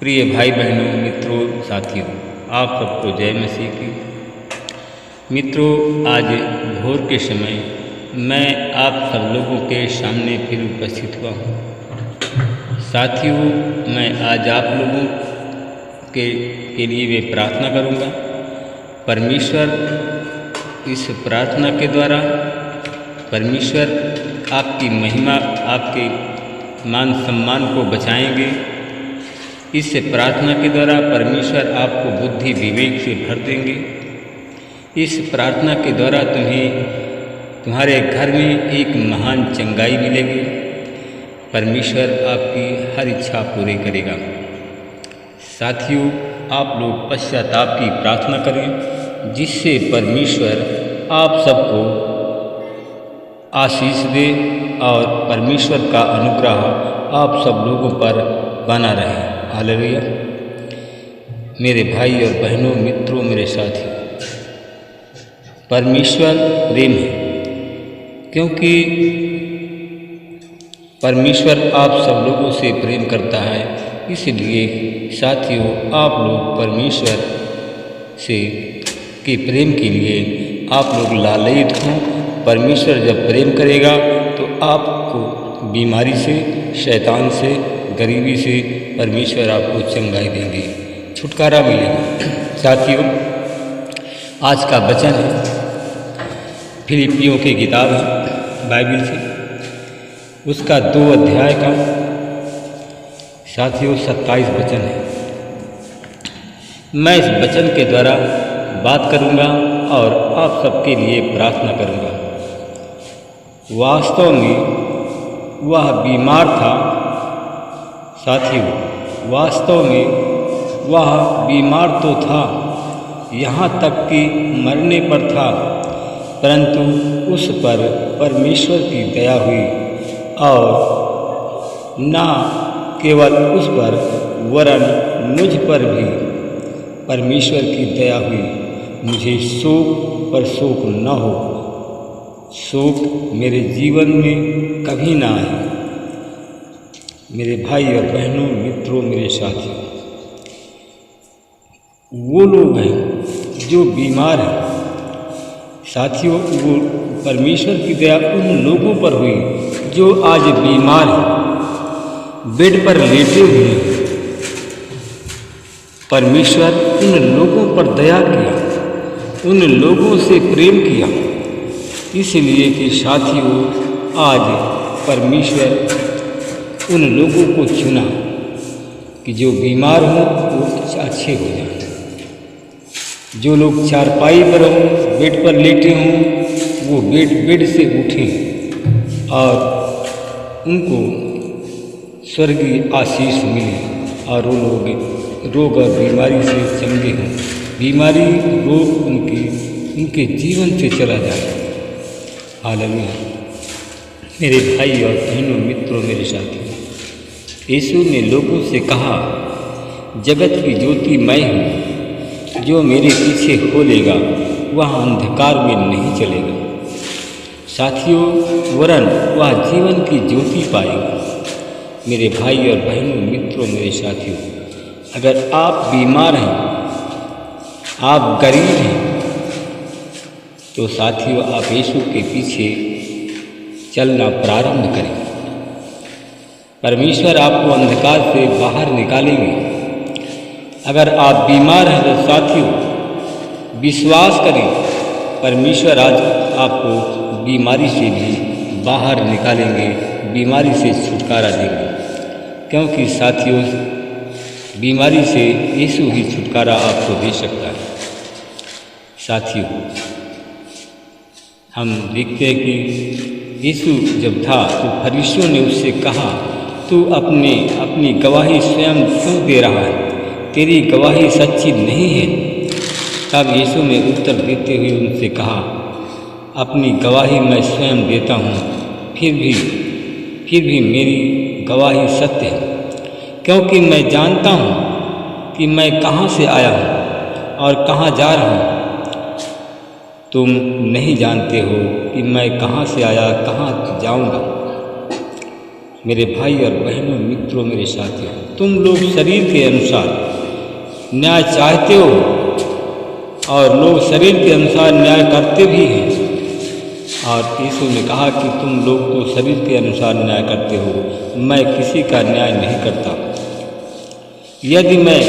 प्रिय भाई बहनों, मित्रों, साथियों, आप सबको जय मसीह की। मित्रों, आज भोर के समय मैं आप सब लोगों के सामने फिर उपस्थित हुआ हूँ। साथियों, मैं आज आप लोगों के लिए वे प्रार्थना करूँगा। परमेश्वर इस प्रार्थना के द्वारा परमेश्वर आपकी महिमा, आपके मान सम्मान को बचाएंगे। इस प्रार्थना के द्वारा परमेश्वर आपको बुद्धि विवेक से भर देंगे। इस प्रार्थना के द्वारा तुम्हारे घर में एक महान चंगाई मिलेगी। परमेश्वर आपकी हर इच्छा पूरी करेगा। साथियों, आप लोग पश्चाताप की प्रार्थना करें, जिससे परमेश्वर आप सबको आशीष दे और परमेश्वर का अनुग्रह आप सब लोगों पर बना रहे। हालेलुया। मेरे भाई और बहनों, मित्रों, मेरे साथियों, परमेश्वर प्रेम है, क्योंकि परमेश्वर आप सब लोगों से प्रेम करता है। इसलिए साथियों, आप लोग परमेश्वर से के प्रेम के लिए आप लोग लालयित हों। परमेश्वर जब प्रेम करेगा तो आपको बीमारी से, शैतान से, गरीबी से परमेश्वर आपको चंगाई देंगे, छुटकारा मिलेगा। साथियों, आज का वचन है फिलिपियों की किताब है बाइबल से, उसका 2 अध्याय का साथियों 27 वचन है। मैं इस वचन के द्वारा बात करूंगा और आप सबके लिए प्रार्थना करूंगा। वास्तव में वह बीमार था। साथियों, वास्तव में वह बीमार तो था, यहाँ तक कि मरने पर था, परंतु उस पर परमेश्वर की दया हुई और न केवल उस पर वरन मुझ पर भी परमेश्वर की दया हुई। मुझे शोक पर शोक न हो, शोक मेरे जीवन में कभी ना आए। मेरे भाई और बहनों, मित्रों, मेरे साथियों, वो लोग हैं जो बीमार हैं। साथियों, वो परमेश्वर की दया उन लोगों पर हुई जो आज बीमार हैं, बेड पर लेटे हुए हैं। परमेश्वर उन लोगों पर दया किया, उन लोगों से प्रेम किया। इसलिए कि साथियों, आज परमेश्वर उन लोगों को चुना कि जो बीमार हों वो अच्छे हो जाएं। जो लोग चारपाई पर हों, बेड पर लेटे हों, वो बेड से उठें और उनको स्वर्गीय आशीष मिले और वो लोग रोग और बीमारी से चंगे हों। बीमारी, रोग उनके जीवन से चला जाए। हालेलुया। मेरे भाई और बहनों, मित्रों, मेरे साथियों, यीशु ने लोगों से कहा, जगत की ज्योति मैं हूँ, जो मेरे पीछे हो लेगा वह अंधकार में नहीं चलेगा। साथियों, वरन वह जीवन की ज्योति पाएगा। मेरे भाई और बहनों, मित्रों, मेरे साथियों, अगर आप बीमार हैं, आप गरीब हैं, तो साथियों आप यीशु के पीछे चलना प्रारंभ करें। परमेश्वर आपको अंधकार से बाहर निकालेंगे। अगर आप बीमार हैं तो साथियों विश्वास करें, परमेश्वर आज आपको बीमारी से भी बाहर निकालेंगे, बीमारी से छुटकारा देंगे। क्योंकि साथियों, बीमारी से यीशु ही छुटकारा आपको दे सकता है। साथियों, हम देखते हैं कि यीशु जब था तो फरीसियों ने उससे कहा, तू अपनी गवाही स्वयं क्यों दे रहा है? तेरी गवाही सच्ची नहीं है। तब यीशु ने उत्तर देते हुए उनसे कहा, अपनी गवाही मैं स्वयं देता हूँ, फिर भी मेरी गवाही सत्य है, क्योंकि मैं जानता हूँ कि मैं कहाँ से आया हूँ और कहाँ जा रहा हूँ। तुम नहीं जानते हो कि मैं कहाँ से आया, कहाँ जाऊँगा। मेरे भाई और बहनों, मित्रों, मेरे साथियों, तुम लोग शरीर के अनुसार न्याय चाहते हो और लोग शरीर के अनुसार न्याय करते भी हैं। और यीशु ने कहा कि तुम लोग तो शरीर के अनुसार न्याय करते हो, मैं किसी का न्याय नहीं करता। यदि मैं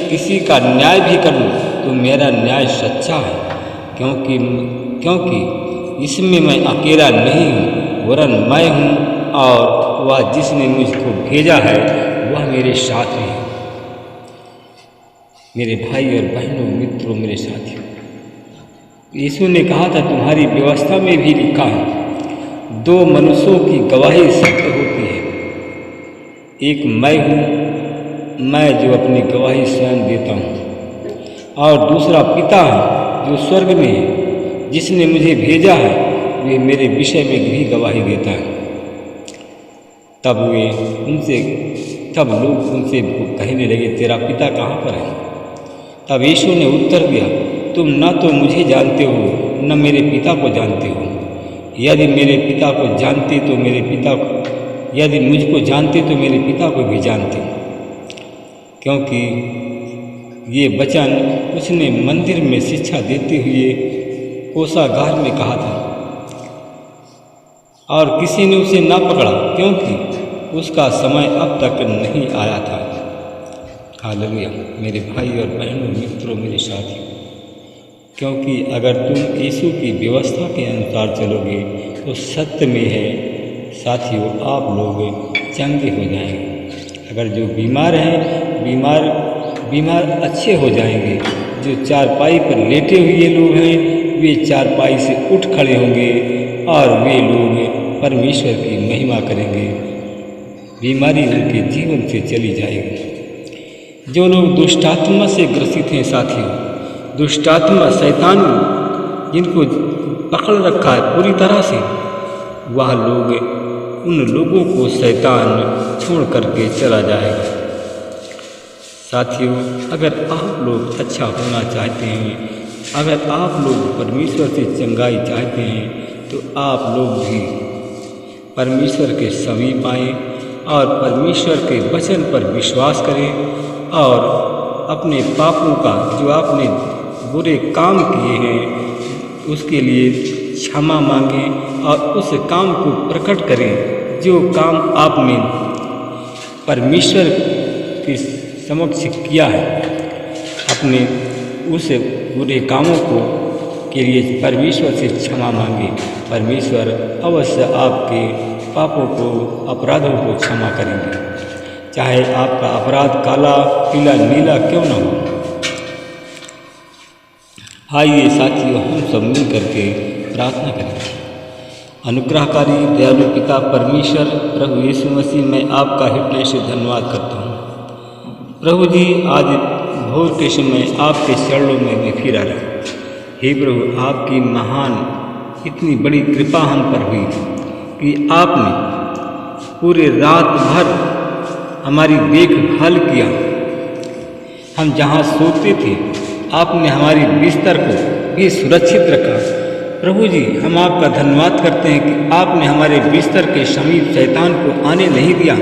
किसी का न्याय भी करूं तो मेरा न्याय सच्चा है, क्योंकि इसमें मैं अकेला नहीं हूँ, वरन मैं हूँ और वह जिसने मुझको भेजा है वह मेरे साथ है। मेरे भाई और बहनों, मित्रों, मेरे साथियों, यीशु ने कहा था तुम्हारी व्यवस्था में भी लिखा है, दो मनुष्यों की गवाही सत्य होती है। एक मैं हूँ, मैं जो अपनी गवाही स्वयं देता हूँ, और दूसरा पिता है जो स्वर्ग में है, जिसने मुझे भेजा है वे मेरे विषय में भी गवाही देता है। तब लोग उनसे कहने लगे, तेरा पिता कहाँ पर है? तब यीशु ने उत्तर दिया, तुम न तो मुझे जानते हो न मेरे पिता को जानते हो। यदि मुझको जानते तो मेरे पिता को भी जानते। क्योंकि ये वचन उसने मंदिर में शिक्षा देते हुए कोषागार में कहा था, और किसी ने उसे ना पकड़ा, क्योंकि उसका समय अब तक नहीं आया था। हालेलुया। मेरे भाई और बहनों, मित्रों, मेरे साथियों, क्योंकि अगर तुम यीशु की व्यवस्था के अनुसार चलोगे तो सत्य में है साथियों, आप लोग चंगे हो जाएंगे। अगर जो बीमार हैं, बीमार अच्छे हो जाएंगे। जो चारपाई पर लेटे हुए लोग हैं वे चारपाई से उठ खड़े होंगे और वे लोग परमेश्वर की महिमा करेंगे। बीमारी उनके जीवन से चली जाएगी। जो लोग दुष्टात्मा से ग्रसित हैं साथियों, दुष्टात्मा शैतान जिनको पकड़ रखा है पूरी तरह से, वह लोग उन लोगों को शैतान छोड़ करके चला जाएगा। साथियों, अगर आप लोग अच्छा होना चाहते हैं, अगर आप लोग परमेश्वर से चंगाई चाहते हैं, तो आप लोग भी परमेश्वर के समीप आएँ और परमेश्वर के वचन पर विश्वास करें और अपने पापों का, जो आपने बुरे काम किए हैं, उसके लिए क्षमा मांगें और उस काम को प्रकट करें जो काम आपने परमेश्वर के समक्ष किया है। अपने उस बुरे कामों को के लिए परमेश्वर से क्षमा मांगे। परमेश्वर अवश्य आपके पापों को, अपराधों को क्षमा करेंगे, चाहे आपका अपराध काला, पीला, नीला क्यों न हो। आइए साथियों, हम सब मिल करके प्रार्थना करें। अनुग्रहकारी दयालु पिता परमेश्वर प्रभु यीशु मसीह, मैं आपका हृदय से धन्यवाद करता हूँ। प्रभु जी, आज भोर के समय आपके चरणों में मैं फिर आ रहा। हे प्रभु, आपकी महान इतनी बड़ी कृपा हम पर हुई कि आपने पूरे रात भर हमारी देखभाल किया। हम जहाँ सोते थे आपने हमारी बिस्तर को भी सुरक्षित रखा। प्रभु जी, हम आपका धन्यवाद करते हैं कि आपने हमारे बिस्तर के समीप शैतान को आने नहीं दिया,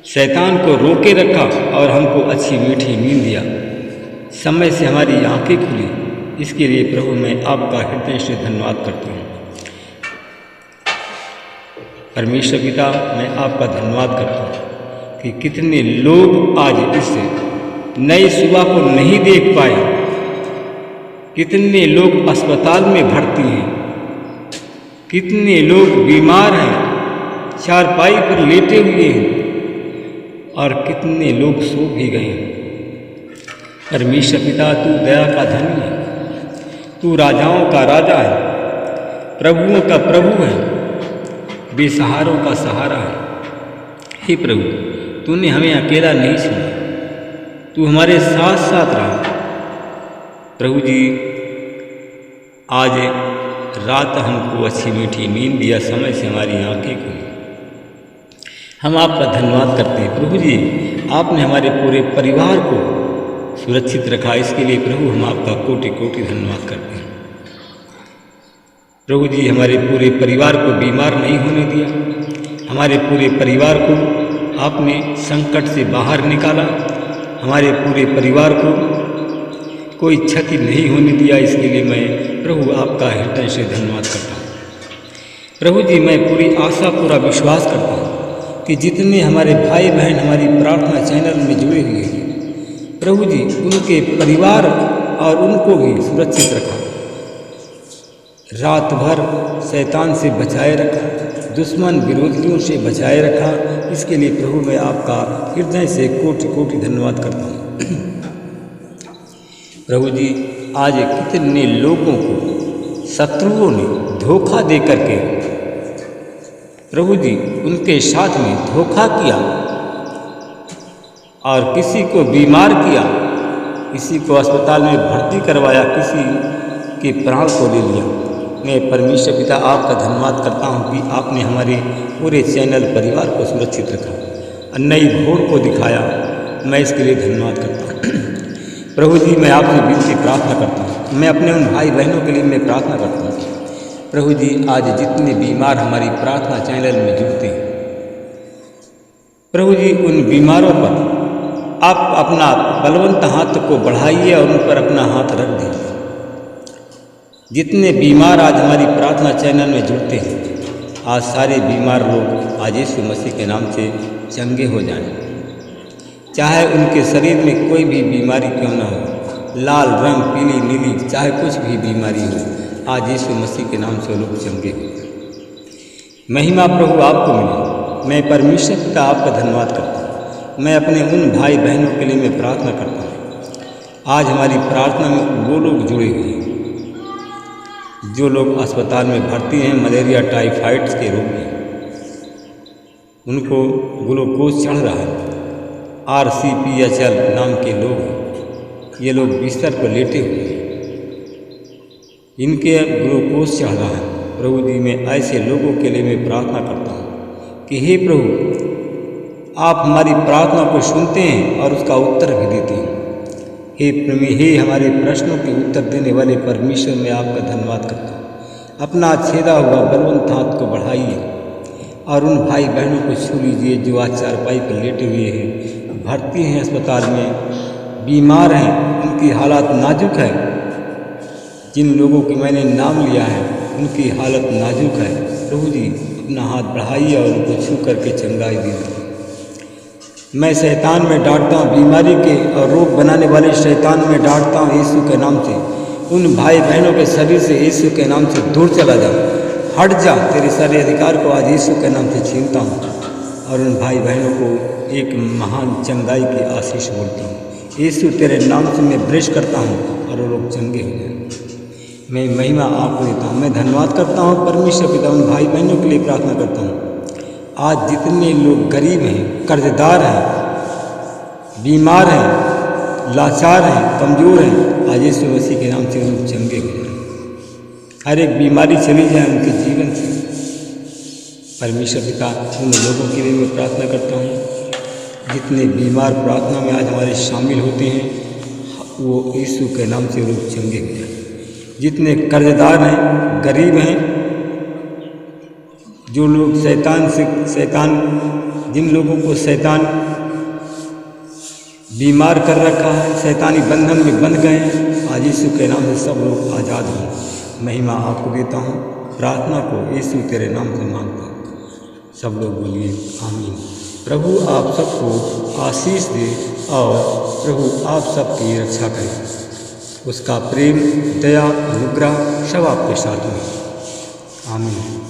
शैतान को रोके रखा और हमको अच्छी मीठी नींद दिया, समय से हमारी आंखें खुली। इसके लिए प्रभु मैं आपका हृदय से धन्यवाद करता हूँ। परमेश्वर पिता, मैं आपका धन्यवाद करता हूँ कि कितने लोग आज इस नई सुबह को नहीं देख पाए, कितने लोग अस्पताल में भर्ती हैं, कितने लोग बीमार हैं, चारपाई पर लेटे हुए हैं और कितने लोग सो भी गए हैं। परमेश्वर पिता, तू दया का धनी है, तू राजाओं का राजा है, प्रभुओं का प्रभु है, बेसहारों का सहारा है। हे प्रभु, तूने हमें अकेला नहीं छोड़ा, तू हमारे साथ साथ रहा। प्रभु जी, आज रात हमको अच्छी मीठी नींद दिया, समय से हमारी आंखें खुली। हम आपका धन्यवाद करते हैं। प्रभु जी, आपने हमारे पूरे परिवार को सुरक्षित रखा, इसके लिए प्रभु हम आपका कोटि कोटि धन्यवाद करते हैं। प्रभु जी, हमारे पूरे परिवार को बीमार नहीं होने दिया, हमारे पूरे परिवार को आपने संकट से बाहर निकाला, हमारे पूरे परिवार को कोई क्षति नहीं होने दिया। इसके लिए मैं प्रभु आपका हृदय से धन्यवाद करता हूँ। प्रभु जी, मैं पूरी आशा पूरा विश्वास करता हूँ कि जितने हमारे भाई बहन हमारी प्रार्थना चैनल में जुड़े हुए हैं, प्रभु जी उनके परिवार और उनको भी सुरक्षित रखा, रात भर शैतान से बचाए रखा, दुश्मन विरोधियों से बचाए रखा। इसके लिए प्रभु मैं आपका हृदय से कोटि कोटि धन्यवाद करता हूँ। प्रभु जी, आज कितने लोगों को शत्रुओं ने धोखा दे करके प्रभु जी उनके साथ में धोखा किया और किसी को बीमार किया, किसी को अस्पताल में भर्ती करवाया, किसी के प्राण को ले लिया। मैं परमेश्वर पिता आपका धन्यवाद करता हूँ कि आपने हमारे पूरे चैनल परिवार को सुरक्षित रखा, नई भोर को दिखाया। मैं इसके लिए धन्यवाद करता हूँ। प्रभु जी, मैं आपसे विनती प्रार्थना करता हूँ, मैं अपने उन भाई बहनों के लिए मैं प्रार्थना करता हूँ। प्रभु जी, आज जितने बीमार हमारी प्रार्थना चैनल में जुड़ते हैं, प्रभु जी उन बीमारों पर आप अपना बलवंत हाथ को बढ़ाइए और उन पर अपना हाथ रख दीजिए। जितने बीमार आज हमारी प्रार्थना चैनल में जुड़ते हैं, आज सारे बीमार लोग आज यीशु मसीह के नाम से चंगे हो जाएं। चाहे उनके शरीर में कोई भी बीमारी क्यों ना हो, लाल रंग, पीली नीली, चाहे कुछ भी बीमारी हो, आज यीशु मसीह के नाम से लोग चंगे हो। महिमा प्रभु आपको मिले। मैं परमेश्वर पिता आपका धन्यवाद करता हूँ। मैं अपने उन भाई बहनों के लिए मैं प्रार्थना करता हूँ। आज हमारी प्रार्थना में वो लोग जुड़े हुए हैं जो लोग अस्पताल में भर्ती हैं, मलेरिया टाइफाइड के रोगी, उनको ग्लूकोज चढ़ रहा है। RCPHL नाम के लोग हैं, ये लोग बिस्तर पर लेटे हुए हैं, इनके ग्लूकोज चढ़ रहा है। प्रभु जी, मैं ऐसे लोगों के लिए मैं प्रार्थना करता हूँ कि हे प्रभु, आप हमारी प्रार्थना को सुनते हैं और उसका उत्तर भी देते हैं। हे हमारे प्रश्नों के उत्तर देने वाले परमेश्वर, मैं आपका धन्यवाद करता हूँ। अपना छेदा हुआ बलवंत हाथ को बढ़ाइए और उन भाई बहनों को छू लीजिए जो आज चारपाई पर लेटे हुए हैं, भर्ती हैं अस्पताल में, बीमार हैं, उनकी हालत नाजुक है। जिन लोगों की मैंने नाम लिया है उनकी हालत नाजुक है। प्रभु जी, अपना हाथ बढ़ाइए और उनको छू करके चंगाई दीजिए। मैं शैतान में डांटता हूँ, बीमारी के और रोग बनाने वाले शैतान में डांटता हूँ यीशु के नाम से। उन भाई बहनों के शरीर से यीशु के नाम से दूर चला जा, हट जा। तेरे सारे अधिकार को आज यीशु के नाम से छीनता हूँ और उन भाई बहनों को एक महान चंगाई की आशीष बोलता हूँ। यीशु, तेरे नाम से मैं ब्रश करता हूँ और वो लोग चंगे हो जाए। मैं महिमा आपको देता हूँ। मैं धन्यवाद करता हूँ परमेश्वर पिता, उन भाई बहनों के लिए प्रार्थना करता हूँ। आज जितने लोग गरीब हैं, कर्जदार हैं, बीमार हैं, लाचार हैं, कमज़ोर हैं, आज यीशु मसीह के नाम से उन चंगे हो जाए। हर एक बीमारी चली जाए उनके जीवन से। परमेश्वर पिता, उन लोगों के लिए मैं प्रार्थना करता हूँ जितने बीमार प्रार्थना में आज हमारे शामिल होते हैं, वो यीशु के नाम से लोग चंगे हो जाए। जितने कर्जदार हैं, गरीब हैं, जो लोग जिन लोगों को शैतान बीमार कर रखा है, शैतानी बंधन में बंध गए हैं, आज यीशु के नाम से सब लोग आज़ाद हों। महिमा आपको देता हूँ। प्रार्थना को यीशु तेरे नाम से मांगता हूँ। सब लोग बोलिए आमीन। प्रभु आप सबको आशीष दे और प्रभु आप सबकी रक्षा करे। उसका प्रेम, दया, अनुग्रह सब आपके साथ में। आमीन।